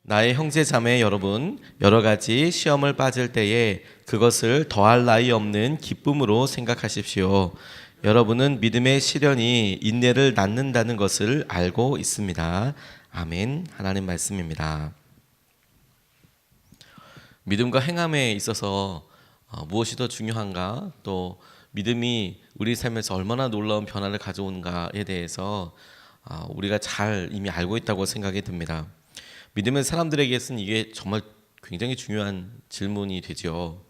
나의 형제 자매 여러분, 여러 가지 시험을 빠질 때에 그것을 더할 나위 없는 기쁨으로 생각하십시오. 여러분은 믿음의 시련이 인내를 낳는다는 것을 알고 있습니다. 아멘. 하나님 말씀입니다. 믿음과 행함에 있어서 무엇이 더 중요한가, 또 믿음이 우리 삶에서 얼마나 놀라운 변화를 가져오는가에 대해서 우리가 잘 이미 알고 있다고 생각이 듭니다. 믿음의 사람들에게서는 이게 정말 굉장히 중요한 질문이 되죠.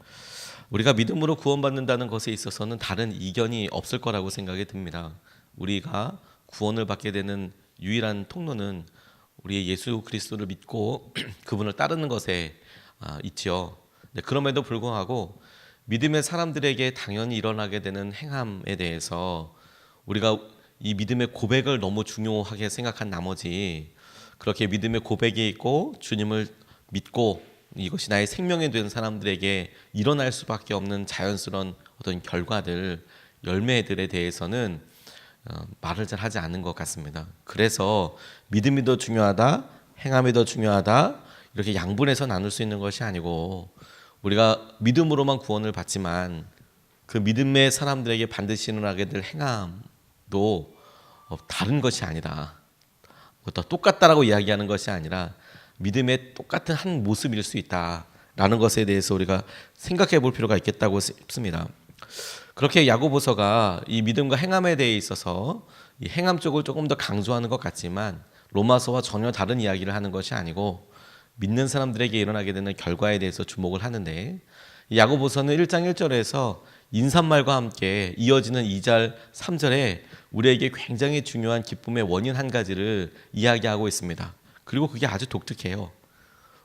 우리가 믿음으로 구원받는다는 것에 있어서는 다른 이견이 없을 거라고 생각이 듭니다. 우리가 구원을 받게 되는 유일한 통로는 우리의 예수 그리스도를 믿고 그분을 따르는 것에 있죠. 그럼에도 불구하고 믿음의 사람들에게 당연히 일어나게 되는 행함에 대해서 우리가 이 믿음의 고백을 너무 중요하게 생각한 나머지, 그렇게 믿음의 고백이 있고 주님을 믿고 이것이 나의 생명이 된 사람들에게 일어날 수밖에 없는 자연스러운 어떤 결과들, 열매들에 대해서는 말을 잘 하지 않는 것 같습니다. 그래서 믿음이 더 중요하다, 행함이 더 중요하다, 이렇게 양분해서 나눌 수 있는 것이 아니고, 우리가 믿음으로만 구원을 받지만 그 믿음의 사람들에게 반드시 일어나게 될 행함도 다른 것이 아니다, 똑같다라고 이야기하는 것이 아니라 믿음의 똑같은 한 모습일 수 있다라는 것에 대해서 우리가 생각해 볼 필요가 있겠다고 싶습니다. 그렇게 야고보서가 이 믿음과 행함에 대해 있어서 이 행함 쪽을 조금 더 강조하는 것 같지만 로마서와 전혀 다른 이야기를 하는 것이 아니고 믿는 사람들에게 일어나게 되는 결과에 대해서 주목을 하는데, 야고보서는 1장 1절에서 인사말과 함께 이어지는 2절 3절에 우리에게 굉장히 중요한 기쁨의 원인 한 가지를 이야기하고 있습니다. 그리고 그게 아주 독특해요.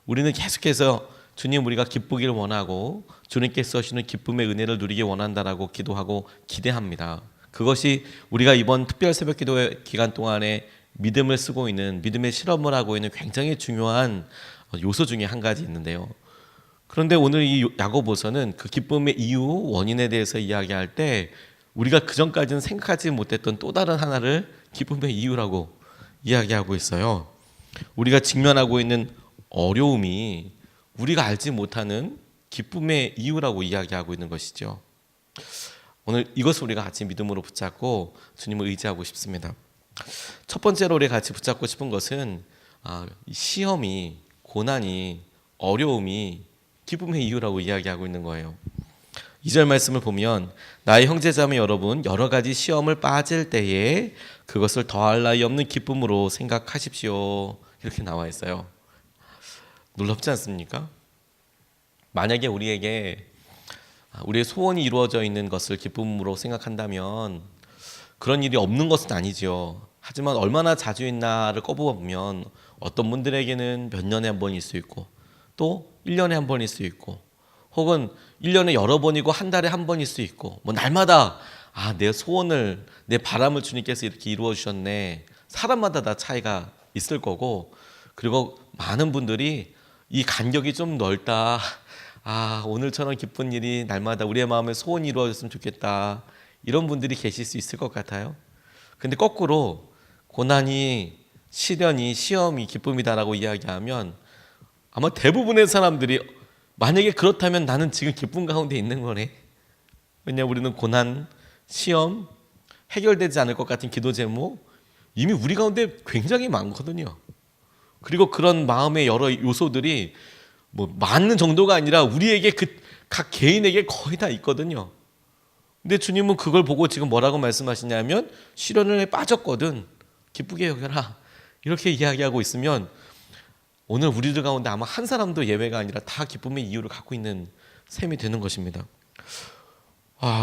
우리는 계속해서 주님, 우리가 기쁘길 원하고 주님께서 주시는 기쁨의 은혜를 누리기 원한다라고 기도하고 기대합니다. 그것이 우리가 이번 특별 새벽 기도 기간 동안에 믿음을 쓰고 있는, 믿음의 실험을 하고 있는 굉장히 중요한 요소 중에 한 가지 있는데요. 그런데 오늘 이 야고보서는 그 기쁨의 이유, 원인에 대해서 이야기할 때 우리가 그전까지는 생각하지 못했던 또 다른 하나를 기쁨의 이유라고 이야기하고 있어요. 우리가 직면하고 있는 어려움이 우리가 알지 못하는 기쁨의 이유라고 이야기하고 있는 것이죠. 오늘 이것을 우리가 같이 믿음으로 붙잡고 주님을 의지하고 싶습니다. 첫 번째로 우리가 같이 붙잡고 싶은 것은 시험이, 고난이, 어려움이 기쁨의 이유라고 이야기하고 있는 거예요. 2절 말씀을 보면 나의 형제자매 여러분, 여러 가지 시험을 빠질 때에 그것을 더할 나위 없는 기쁨으로 생각하십시오, 이렇게 나와 있어요. 놀랍지 않습니까? 만약에 우리에게 우리의 소원이 이루어져 있는 것을 기쁨으로 생각한다면 그런 일이 없는 것은 아니죠. 하지만 얼마나 자주 있나를 꼽아보면 어떤 분들에게는 몇 년에 한 번일 수 있고, 또 1년에 한 번일 수 있고, 혹은 1년에 여러 번이고 한 달에 한 번일 수 있고, 날마다 내 소원을, 내 바람을 주님께서 이렇게 이루어 주셨네. 사람마다 다 차이가 있을 거고, 그리고 많은 분들이 이 간격이 좀 넓다, 오늘처럼 기쁜 일이 날마다 우리의 마음에 소원이 이루어졌으면 좋겠다, 이런 분들이 계실 수 있을 것 같아요. 근데 거꾸로 고난이, 시련이, 시험이 기쁨이다라고 이야기하면 아마 대부분의 사람들이 만약에 그렇다면 나는 지금 기쁨 가운데 있는 거네. 왜냐하면 우리는 고난, 시험, 해결되지 않을 것 같은 기도 제목 이미 우리 가운데 굉장히 많거든요. 그리고 그런 마음의 여러 요소들이 많은 정도가 아니라 우리에게 각 개인에게 거의 다 있거든요. 근데 주님은 그걸 보고 지금 뭐라고 말씀하시냐면 시련에 빠졌거든, 기쁘게 여겨라, 이렇게 이야기하고 있으면 오늘 우리들 가운데 아마 한 사람도 예외가 아니라 다 기쁨의 이유를 갖고 있는 셈이 되는 것입니다.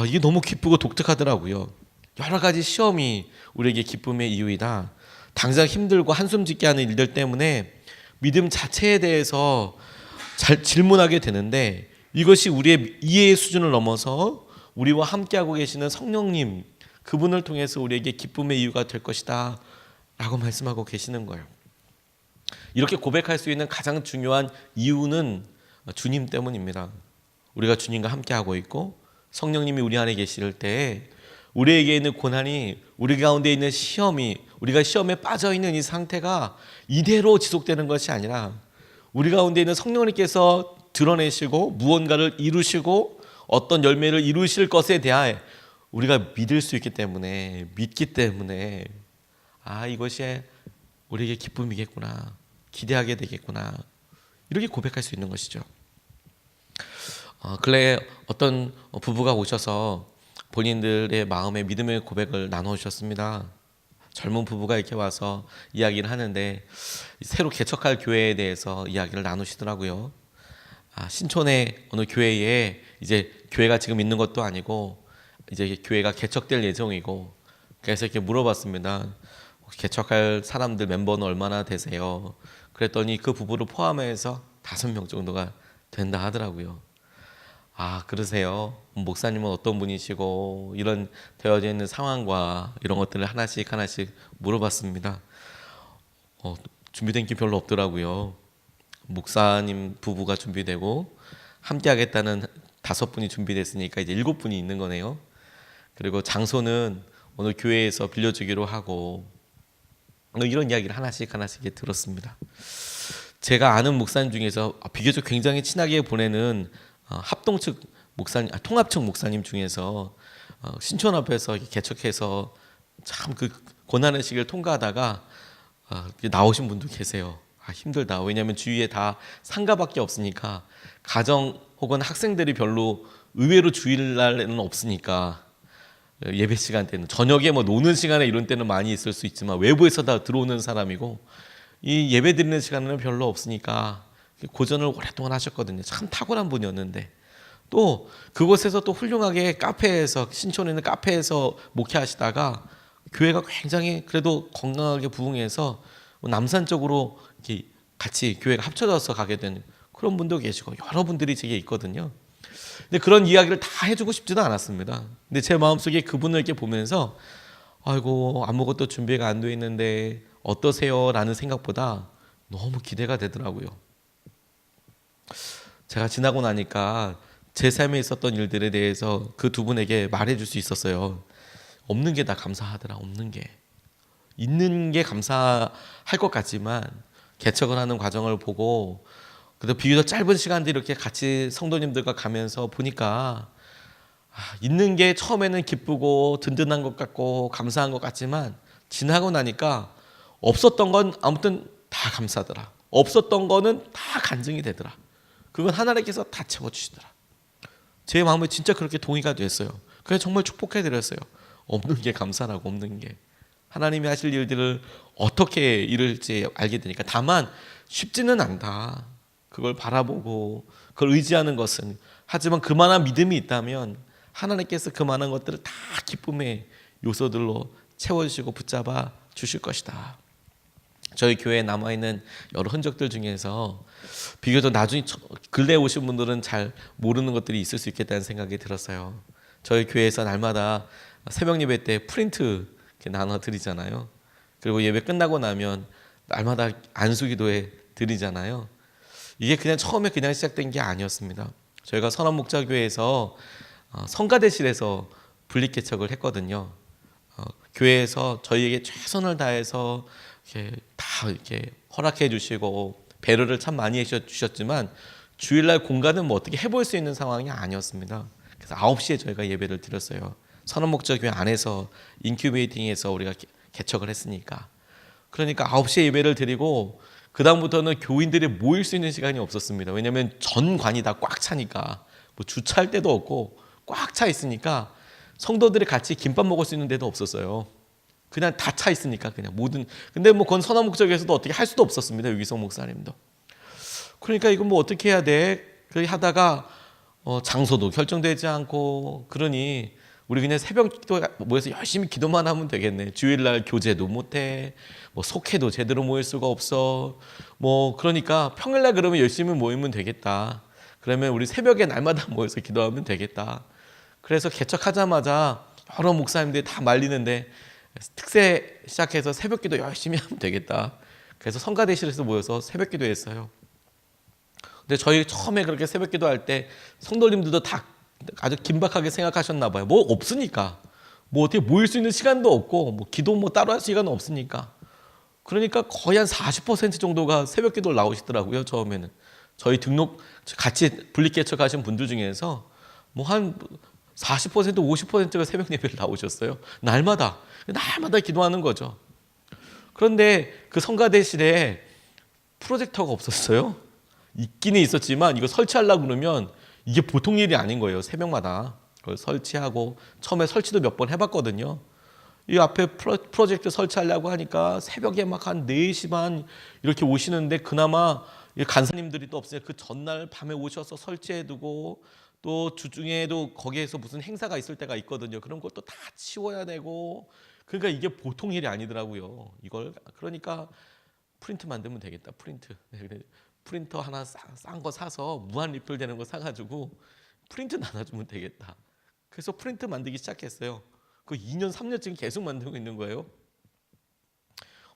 이게 너무 기쁘고 독특하더라고요. 여러 가지 시험이 우리에게 기쁨의 이유이다. 당장 힘들고 한숨 짓게 하는 일들 때문에 믿음 자체에 대해서 잘 질문하게 되는데, 이것이 우리의 이해의 수준을 넘어서 우리와 함께하고 계시는 성령님, 그분을 통해서 우리에게 기쁨의 이유가 될 것이다 라고 말씀하고 계시는 거예요. 이렇게 고백할 수 있는 가장 중요한 이유는 주님 때문입니다. 우리가 주님과 함께하고 있고 성령님이 우리 안에 계실 때 우리에게 있는 고난이, 우리 가운데 있는 시험이, 우리가 시험에 빠져있는 이 상태가 이대로 지속되는 것이 아니라 우리 가운데 있는 성령님께서 드러내시고 무언가를 이루시고 어떤 열매를 이루실 것에 대하여 우리가 믿을 수 있기 때문에, 믿기 때문에 이것이 우리에게 기쁨이겠구나, 기대하게 되겠구나, 이렇게 고백할 수 있는 것이죠. 근래에 어떤 부부가 오셔서 본인들의 마음의 믿음의 고백을 나눠주셨습니다. 젊은 부부가 이렇게 와서 이야기를 하는데 새로 개척할 교회에 대해서 이야기를 나누시더라고요. 신촌의 어느 교회에 이제 교회가 지금 있는 것도 아니고 이제 교회가 개척될 예정이고, 그래서 이렇게 물어봤습니다. 개척할 사람들 멤버는 얼마나 되세요? 그랬더니 그 부부를 포함해서 5명 정도가 된다 하더라고요. 그러세요? 목사님은 어떤 분이시고, 이런 되어져 있는 상황과 이런 것들을 하나씩 물어봤습니다. 준비된 게 별로 없더라고요. 목사님 부부가 준비되고 함께 하겠다는 5분이 준비됐으니까 이제 7분이 있는 거네요. 그리고 장소는 오늘 교회에서 빌려주기로 하고, 이런 이야기를 하나씩 들었습니다. 제가 아는 목사님 중에서 비교적 굉장히 친하게 보내는 합동 측 목사님, 통합 측 목사님 중에서 신촌 앞에서 개척해서 참 그 고난의 시기를 통과하다가 나오신 분도 계세요. 힘들다. 왜냐하면 주위에 다 상가밖에 없으니까, 가정 혹은 학생들이 별로 의외로 주일날에는 없으니까, 예배 시간 때는 저녁에 뭐 노는 시간에 이런 때는 많이 있을 수 있지만 외부에서 다 들어오는 사람이고, 이 예배 드리는 시간은 별로 없으니까 고전을 오랫동안 하셨거든요. 참 탁월한 분이었는데, 또 그곳에서 또 훌륭하게 카페에서, 신촌에 있는 카페에서 목회하시다가 교회가 굉장히 그래도 건강하게 부흥해서 남산 쪽으로 이렇게 같이 교회가 합쳐져서 가게 된 그런 분도 계시고, 여러 분들이 제게 있거든요. 근데 그런 이야기를 다 해주고 싶지도 않았습니다. 근데 제 마음속에 그분을 이렇게 보면서 아이고, 아무것도 준비가 안 돼 있는데 어떠세요? 라는 생각보다 너무 기대가 되더라고요. 제가 지나고 나니까 제 삶에 있었던 일들에 대해서 그 두 분에게 말해줄 수 있었어요. 없는 게 다 감사하더라. 없는 게. 있는 게 감사할 것 같지만 개척을 하는 과정을 보고, 그래도 비교적 짧은 시간들 이렇게 같이 성도님들과 가면서 보니까 있는 게 처음에는 기쁘고 든든한 것 같고 감사한 것 같지만, 지나고 나니까 없었던 건 아무튼 다 감사하더라. 없었던 거는 다 간증이 되더라. 그건 하나님께서 다 채워주시더라. 제 마음에 진짜 그렇게 동의가 됐어요. 그래서 정말 축복해드렸어요. 없는 게 감사라고, 없는 게. 하나님이 하실 일들을 어떻게 이룰지 알게 되니까. 다만 쉽지는 않다. 그걸 바라보고 그걸 의지하는 것은. 하지만 그만한 믿음이 있다면 하나님께서 그만한 것들을 다 기쁨의 요소들로 채워주시고 붙잡아 주실 것이다. 저희 교회에 남아있는 여러 흔적들 중에서 비교적 나중에 근래에 오신 분들은 잘 모르는 것들이 있을 수 있겠다는 생각이 들었어요. 저희 교회에서 날마다 새벽 예배 때 프린트 이렇게 나눠 드리잖아요. 그리고 예배 끝나고 나면 날마다 안수기도회 드리잖아요. 이게 그냥 처음에 그냥 시작된 게 아니었습니다. 저희가 선원목자교회에서 성가대실에서 분립개척을 했거든요. 교회에서 저희에게 최선을 다해서 이렇게 허락해 주시고 배려를 참 많이 해 주셨지만, 주일날 공간은 뭐 어떻게 해볼 수 있는 상황이 아니었습니다. 그래서 9시에 저희가 예배를 드렸어요. 선원목자교회 안에서 인큐베이팅해서 우리가 개척을 했으니까. 그러니까 9시에 예배를 드리고 그 다음부터는 교인들이 모일 수 있는 시간이 없었습니다. 왜냐하면 전관이 다 꽉 차니까, 뭐 주차할 데도 없고 꽉 차 있으니까 성도들이 같이 김밥 먹을 수 있는 데도 없었어요. 그냥 다 차 있으니까 그냥 모든. 근데 뭐 그건 선화목적에서도 어떻게 할 수도 없었습니다. 유기성 목사님도. 그러니까 이건 뭐 어떻게 해야 돼? 그렇게 하다가 장소도 결정되지 않고, 그러니 우리 그냥 새벽 기도에 모여서 열심히 기도만 하면 되겠네. 주일날 교제도 못해, 뭐 속회도 제대로 모일 수가 없어. 뭐 그러니까 평일날 그러면 열심히 모이면 되겠다. 그러면 우리 새벽에 날마다 모여서 기도하면 되겠다. 그래서 개척하자마자 여러 목사님들이 다 말리는데, 특세 시작해서 새벽 기도 열심히 하면 되겠다. 그래서 성가대실에서 모여서 새벽 기도했어요. 근데 저희 처음에 그렇게 새벽 기도할 때 성도님들도 다 아주 긴박하게 생각하셨나 봐요. 뭐 없으니까, 뭐 어떻게 모일 수 있는 시간도 없고, 뭐 기도 뭐 따로 할 시간은 없으니까. 그러니까 거의 한 40% 정도가 새벽 기도를 나오시더라고요. 처음에는 저희 등록 같이 분립개척 가신 분들 중에서 뭐 한 40% 50%가 새벽 예배를 나오셨어요. 날마다 기도하는 거죠. 그런데 그 성가대실에 프로젝터가 없었어요. 있기는 있었지만 이거 설치하려고 그러면 이게 보통 일이 아닌 거예요. 새벽마다 그걸 설치하고, 처음에 설치도 몇 번 해봤거든요. 이 앞에 프로젝트 설치하려고 하니까 새벽에 막 한 4시 반 이렇게 오시는데, 그나마 간사님들이 또 없어요. 그 전날 밤에 오셔서 설치해두고, 또 주중에도 거기에서 무슨 행사가 있을 때가 있거든요. 그런 것도 다 치워야 되고, 그러니까 이게 보통 일이 아니더라고요. 이걸 그러니까 프린트 만들면 되겠다. 프린터 하나 싼 거 사서 무한 리필 되는 거 사가지고 프린트 나눠주면 되겠다. 그래서 프린트 만들기 시작했어요. 그 2년 3년쯤 계속 만들고 있는 거예요.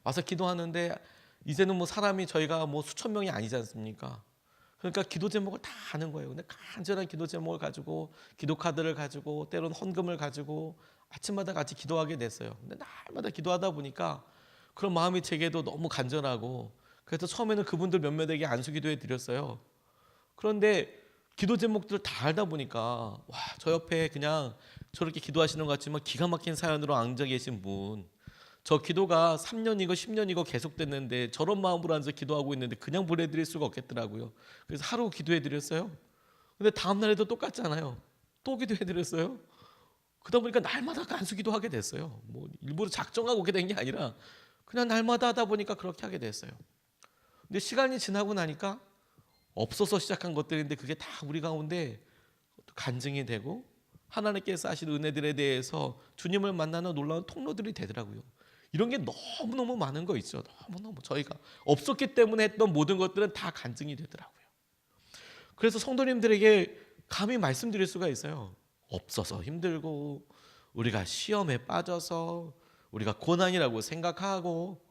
와서 기도하는데 이제는 뭐 사람이 저희가 뭐 수천 명이 아니지 않습니까? 그러니까 기도 제목을 다 아는 거예요. 근데 간절한 기도 제목을 가지고, 기도 카드를 가지고, 때로는 헌금을 가지고 아침마다 같이 기도하게 됐어요. 근데 날마다 기도하다 보니까 그런 마음이 제게도 너무 간절하고, 그래서 처음에는 그분들 몇몇에게 안수 기도해 드렸어요. 그런데 기도 제목들을 다 알다 보니까, 와, 저 옆에 그냥 저렇게 기도하시는 것 같지만 기가 막힌 사연으로 앉아 계신 분, 저 기도가 3년이고 10년이고 계속됐는데 저런 마음으로 앉아 기도하고 있는데 그냥 보내드릴 수가 없겠더라고요. 그래서 하루 기도해드렸어요. 근데 다음 날에도 똑같잖아요. 또 기도해드렸어요. 그러다 보니까 날마다 간수 기도하게 됐어요. 뭐 일부러 작정하고 오게 된 게 아니라 그냥 날마다 하다 보니까 그렇게 하게 됐어요. 근데 시간이 지나고 나니까 없어서 시작한 것들인데 그게 다 우리 가운데 간증이 되고, 하나님께서 하신 은혜들에 대해서 주님을 만나는 놀라운 통로들이 되더라고요. 이런 게 너무너무 많은 거 있죠. 너무너무 저희가 없었기 때문에 했던 모든 것들은 다 간증이 되더라고요. 그래서 성도님들에게 감히 말씀드릴 수가 있어요. 없어서 힘들고, 우리가 시험에 빠져서, 우리가 고난이라고 생각하고,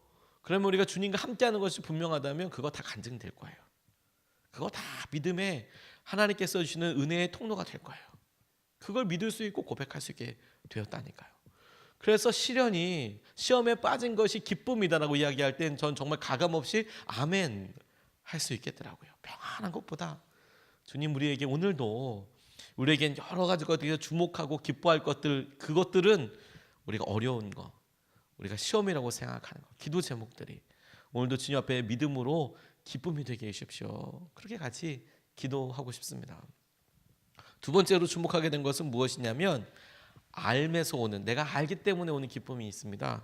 그러면 우리가 주님과 함께하는 것이 분명하다면 그거 다 간증될 거예요. 그거 다 믿음에 하나님께서 주시는 은혜의 통로가 될 거예요. 그걸 믿을 수 있고 고백할 수 있게 되었다니까요. 그래서 시험에 빠진 것이 기쁨이다라고 이야기할 땐 전 정말 가감없이 아멘 할 수 있겠더라고요. 평안한 것보다 주님 우리에게 오늘도, 우리에겐 여러 가지 것들에 주목하고 기뻐할 것들, 그것들은 우리가 어려운 거, 우리가 시험이라고 생각하는 거, 기도 제목들이 오늘도 주님 앞에 믿음으로 기쁨이 되게 해주십시오. 그렇게 같이 기도하고 싶습니다. 두 번째로 주목하게 된 것은 무엇이냐면, 알면서 오는, 내가 알기 때문에 오는 기쁨이 있습니다.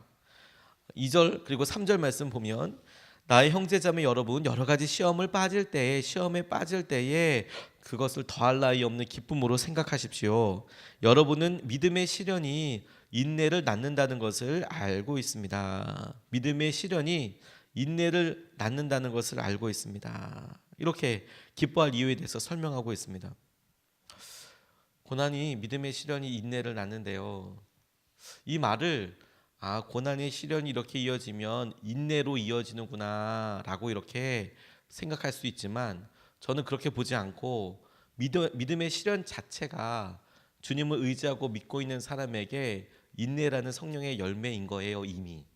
2절 그리고 3절 말씀 보면, 나의 형제자매 여러분, 여러 가지 시험에 빠질 때에 그것을 더할 나위 없는 기쁨으로 생각하십시오. 여러분은 믿음의 시련이 인내를 낳는다는 것을 알고 있습니다. 믿음의 시련이 인내를 낳는다는 것을 알고 있습니다. 이렇게 기뻐할 이유에 대해서 설명하고 있습니다. 고난이, 믿음의 시련이 인내를 낳는데요. 이 말을 고난의 시련이 이렇게 이어지면 인내로 이어지는구나 라고 이렇게 생각할 수 있지만, 저는 그렇게 보지 않고 믿음의 시련 자체가 주님을 의지하고 믿고 있는 사람에게 인내라는 성령의 열매인 거예요. 이미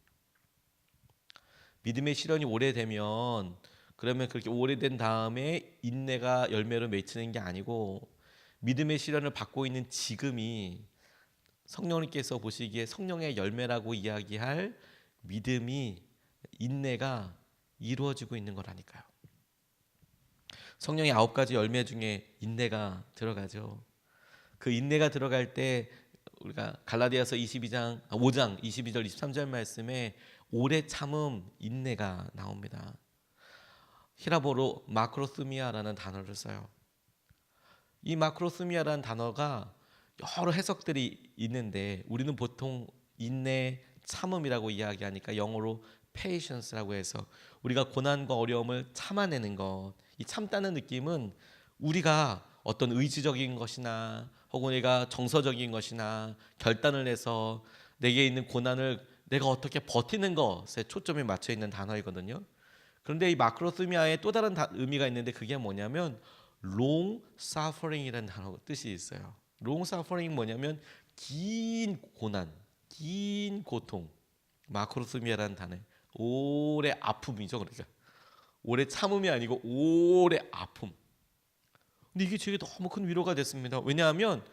믿음의 시련이 오래되면, 그러면 그렇게 오래된 다음에 인내가 열매로 맺히는 게 아니고, 믿음의 시련을 받고 있는 지금이 성령님께서 보시기에 성령의 열매라고 이야기할 믿음이, 인내가 이루어지고 있는 거라니까요. 성령의 9가지 열매 중에 인내가 들어가죠. 그 인내가 들어갈 때 우리가 갈라디아서 5장 22절 23절 말씀에 오래 참음, 인내가 나옵니다. 히라보로 마크로스미아라는 단어를 써요. 이 마크로스미아라는 단어가 여러 해석들이 있는데, 우리는 보통 인내, 참음이라고 이야기하니까 영어로 patience라고 해서 우리가 고난과 어려움을 참아내는 것, 이 참다는 느낌은 우리가 어떤 의지적인 것이나 혹은 우리가 정서적인 것이나 결단을 해서 내게 있는 고난을 내가 어떻게 버티는 것에 초점이 맞춰 있는 단어이거든요. 그런데 이 마크로스미아의 또 다른 의미가 있는데, 그게 뭐냐면 long suffering이라는 단어 뜻이 있어요. long suffering 뭐냐면 긴 고난, 긴 고통. 마크로스미아라는 단어에 오래 아픔이죠. 그러니까 오래 참음이 아니고 오래 아픔. 근데 이게 제게 너무 큰 위로가 됐습니다. 왜냐하면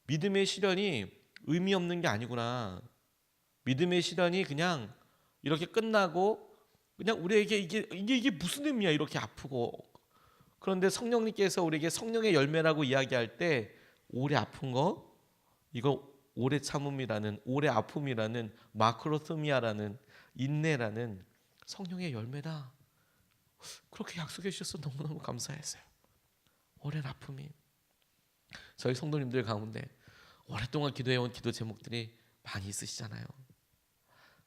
믿음의 시련이 의미 없는 게 아니구나. 믿음의 시련이 그냥 이렇게 끝나고 그냥 우리에게 이게 무슨 의미야, 이렇게 아프고. 그런데 성령님께서 우리에게 성령의 열매라고 이야기할 때 오래 아픈 거, 이거 오래 참음이라는, 오래 아픔이라는, 마크로스미아라는, 인내라는 성령의 열매다. 그렇게 약속해 주셔서 너무너무 감사했어요. 오랜 아픔이. 저희 성도님들 가운데 오랫동안 기도해온 기도 제목들이 많이 있으시잖아요.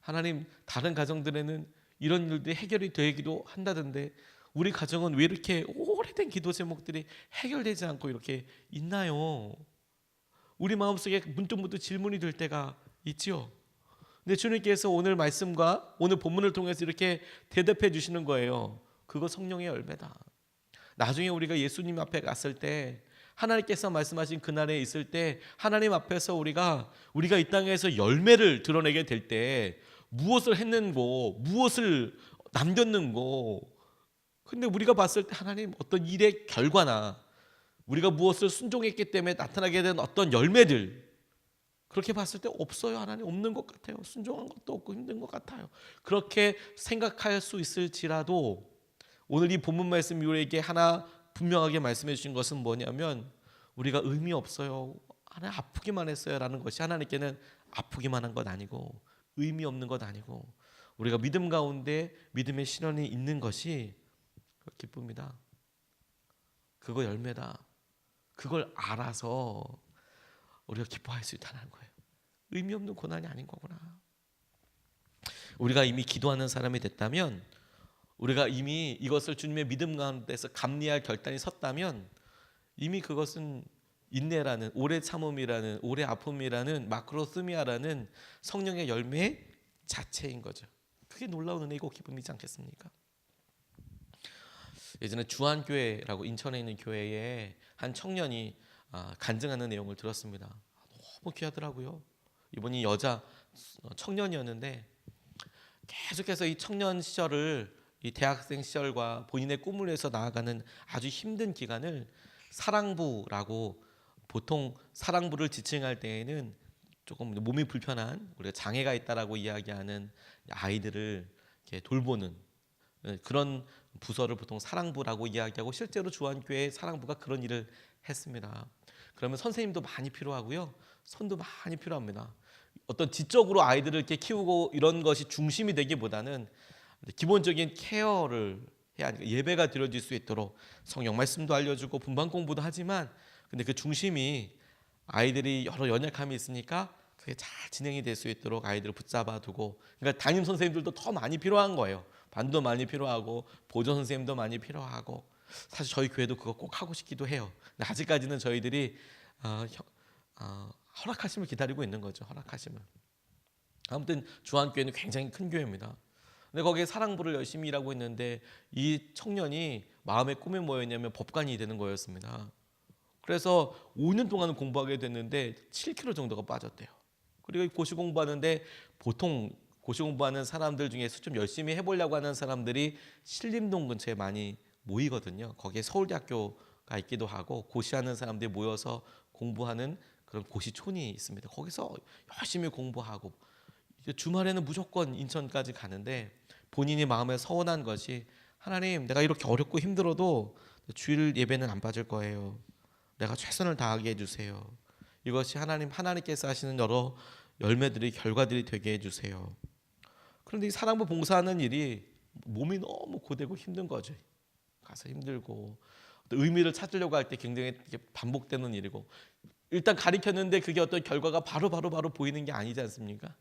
하나님, 다른 가정들에는 이런 일들이 해결이 되기도 한다던데 우리 가정은 왜 이렇게 오래된 기도 제목들이 해결되지 않고 이렇게 있나요? 우리 마음속에 문득문득 질문이 들 때가 있지요. 근데 주님께서 오늘 말씀과 오늘 본문을 통해서 이렇게 대답해 주시는 거예요. 그거 성령의 열매다. 나중에 우리가 예수님 앞에 갔을 때, 하나님께서 말씀하신 그날에 있을 때, 하나님 앞에서 우리가 이 땅에서 열매를 드러내게 될 때 무엇을 했는고, 무엇을 남겼는고. 근데 우리가 봤을 때 하나님 어떤 일의 결과나 우리가 무엇을 순종했기 때문에 나타나게 된 어떤 열매들, 그렇게 봤을 때 없어요. 하나님, 없는 것 같아요. 순종한 것도 없고 힘든 것 같아요. 그렇게 생각할 수 있을지라도 오늘 이 본문 말씀 우리에게 하나 분명하게 말씀해 주신 것은 뭐냐면, 우리가 의미 없어요, 하나님 아프기만 했어요 라는 것이 하나님께는 아프기만 한 것 아니고 의미 없는 것 아니고, 우리가 믿음 가운데 믿음의 실현이 있는 것이 기쁨이다. 그거 열매다. 그걸 알아서 우리가 기뻐할 수 있다는 거예요. 의미 없는 고난이 아닌 거구나. 우리가 이미 기도하는 사람이 됐다면, 우리가 이미 이것을 주님의 믿음 가운데서 감리할 결단이 섰다면, 이미 그것은 인내라는, 오래 참음이라는, 오래 아픔이라는, 마크로스미아라는 성령의 열매 자체인 거죠. 그게 놀라운 은혜이고 기쁨이지 않겠습니까? 예전에 주안교회라고 인천에 있는 교회에 한 청년이 간증하는 내용을 들었습니다. 너무 귀하더라고요. 이분이 여자 청년이었는데 계속해서 이 청년 시절을, 이 대학생 시절과 본인의 꿈을 위해서 나아가는 아주 힘든 기간을 사랑부라고, 보통 사랑부를 지칭할 때에는 조금 몸이 불편한, 우리가 장애가 있다라고 이야기하는 아이들을 이렇게 돌보는 그런 부서를 보통 사랑부라고 이야기하고, 실제로 주안교회 사랑부가 그런 일을 했습니다. 그러면 선생님도 많이 필요하고요, 손도 많이 필요합니다. 어떤 지적으로 아이들을 이렇게 키우고 이런 것이 중심이 되기보다는 기본적인 케어를 해야 하니까, 예배가 드려질 수 있도록 성경 말씀도 알려주고 분반 공부도 하지만, 근데 그 중심이 아이들이 여러 연약함이 있으니까 그게 잘 진행이 될 수 있도록 아이들을 붙잡아 두고, 그러니까 담임 선생님들도 더 많이 필요한 거예요. 반도 많이 필요하고 보조 선생님도 많이 필요하고. 사실 저희 교회도 그거 꼭 하고 싶기도 해요. 근데 아직까지는 저희들이 허락하심을 기다리고 있는 거죠. 허락하심을. 아무튼 주안교회는 굉장히 큰 교회입니다. 근데 거기에 사랑부를 열심히 일하고 있는데, 이 청년이 마음의 꿈이 뭐였냐면 법관이 되는 거였습니다. 그래서 5년 동안은 공부하게 됐는데 7kg 정도가 빠졌대요. 그리고 고시 공부하는데, 보통 고시 공부하는 사람들 중에서 좀 열심히 해보려고 하는 사람들이 신림동 근처에 많이 모이거든요. 거기에 서울대학교가 있기도 하고, 고시하는 사람들이 모여서 공부하는 그런 고시촌이 있습니다. 거기서 열심히 공부하고, 주말에는 무조건 인천까지 가는데, 본인이 마음에 서운한 것이, 하나님, 내가 이렇게 어렵고 힘들어도 주일 예배는 안 빠질 거예요. 내가 최선을 다하게 해주세요. 이것이 하나님께서 하시는 여러 열매들이, 결과들이 되게 해주세요. 그런데 이 사랑부 봉사하는 일이 몸이 너무 고되고 힘든 거죠. 가서 힘들고, 의미를 찾으려고 할 때 굉장히 반복되는 일이고, 일단 가리켰는데 그게 어떤 결과가 바로 보이는 게 아니지 않습니까?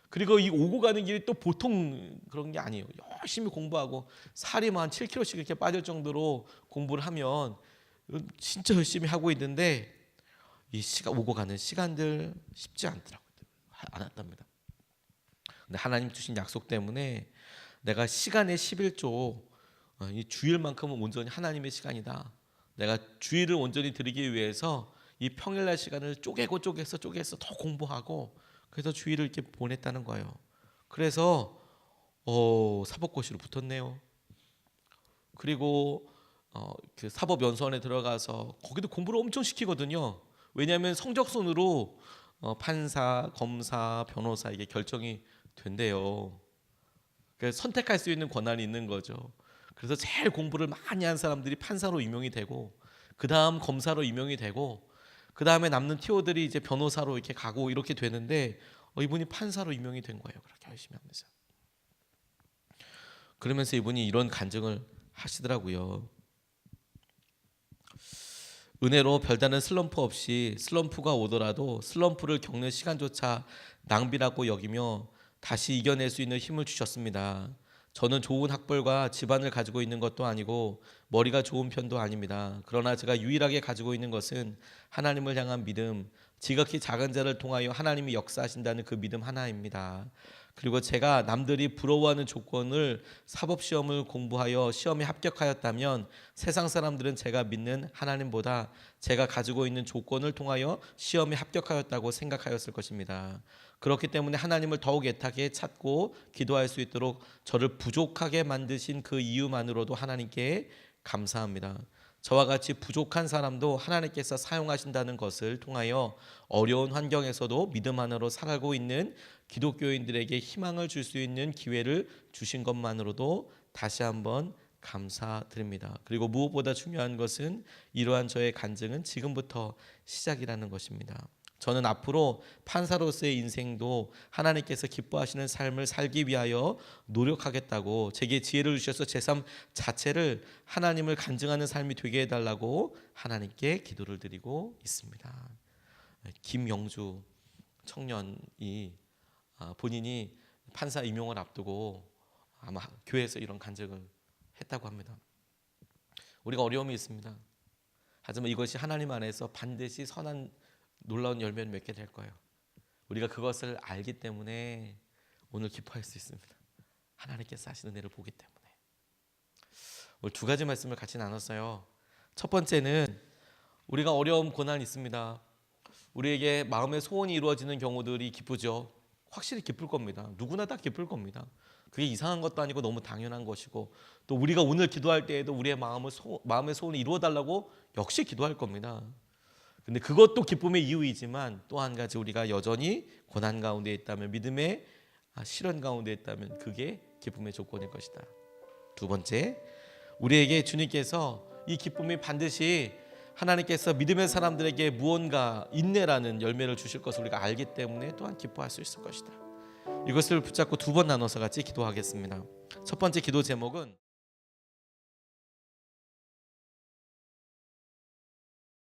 그리고 이 오고 가는 길이 또 보통 그런 게 아니에요. 열심히 공부하고 살이 한 7kg씩 이렇게 빠질 정도로 공부를 하면 진짜 열심히 하고 있는데, 이 오고 가는 시간들 쉽지 않았답니다. 근데 하나님 주신 약속 때문에, 내가 시간의 11조, 이 주일만큼은 온전히 하나님의 시간이다. 내가 주일을 온전히 드리기 위해서 이 평일날 시간을 쪼개서 더 공부하고, 그래서 주일을 이렇게 보냈다는 거예요. 그래서 사법고시로 붙었네요. 그리고 그 사법연수원에 들어가서 거기도 공부를 엄청 시키거든요. 왜냐하면 성적순으로 판사, 검사, 변호사 이게 결정이 된대요. 그래서 선택할 수 있는 권한이 있는 거죠. 그래서 제일 공부를 많이 한 사람들이 판사로 임용이 되고, 그 다음 검사로 임용이 되고, 그 다음에 남는 티오들이 이제 변호사로 이렇게 가고 이렇게 되는데, 이분이 판사로 임용이 된 거예요. 그렇게 열심히 하면서. 그러면서 이분이 이런 간증을 하시더라고요. 은혜로 별다른 슬럼프 없이 슬럼프가 오더라도 슬럼프를 겪는 시간조차 낭비라고 여기며 다시 이겨낼 수 있는 힘을 주셨습니다. 저는 좋은 학벌과 집안을 가지고 있는 것도 아니고 머리가 좋은 편도 아닙니다. 그러나 제가 유일하게 가지고 있는 것은 하나님을 향한 믿음, 지극히 작은 자를 통하여 하나님이 역사하신다는 그 믿음 하나입니다. 그리고 제가 남들이 부러워하는 조건을 사법시험을 공부하여 시험에 합격하였다면 세상 사람들은 제가 믿는 하나님보다 제가 가지고 있는 조건을 통하여 시험에 합격하였다고 생각하였을 것입니다. 그렇기 때문에 하나님을 더욱 애타게 찾고 기도할 수 있도록 저를 부족하게 만드신 그 이유만으로도 하나님께 감사합니다. 저와 같이 부족한 사람도 하나님께서 사용하신다는 것을 통하여 어려운 환경에서도 믿음 안으로 살아가고 있는 기독교인들에게 희망을 줄 수 있는 기회를 주신 것만으로도 다시 한번 감사드립니다. 그리고 무엇보다 중요한 것은 이러한 저의 간증은 지금부터 시작이라는 것입니다. 저는 앞으로 판사로서의 인생도 하나님께서 기뻐하시는 삶을 살기 위하여 노력하겠다고, 제게 지혜를 주셔서 제 삶 자체를 하나님을 간증하는 삶이 되게 해달라고 하나님께 기도를 드리고 있습니다. 김영주 청년이 본인이 판사 임용을 앞두고 아마 교회에서 이런 간증을 했다고 합니다. 우리가 어려움이 있습니다. 하지만 이것이 하나님 안에서 반드시 선한 놀라운 열매를 맺게 될 거예요. 우리가 그것을 알기 때문에 오늘 기뻐할 수 있습니다. 하나님께서 하시는 은혜를 보기 때문에. 오늘 두 가지 말씀을 같이 나눴어요. 첫 번째는 우리가 어려움, 고난이 있습니다. 우리에게 마음의 소원이 이루어지는 경우들이 기쁘죠. 확실히 기쁠 겁니다. 누구나 다 기쁠 겁니다. 그게 이상한 것도 아니고 너무 당연한 것이고, 또 우리가 오늘 기도할 때에도 우리의 마음의 소원을 이루어달라고 역시 기도할 겁니다. 근데 그것도 기쁨의 이유이지만 또 한 가지, 우리가 여전히 고난 가운데 있다면, 믿음의 시련 가운데 있다면 그게 기쁨의 조건일 것이다. 두 번째, 우리에게 주님께서 이 기쁨이 반드시 하나님께서 믿음의 사람들에게 무언가 인내라는 열매를 주실 것을 우리가 알기 때문에 또한 기뻐할 수 있을 것이다. 이것을 붙잡고 두 번 나눠서 같이 기도하겠습니다. 첫 번째 기도 제목은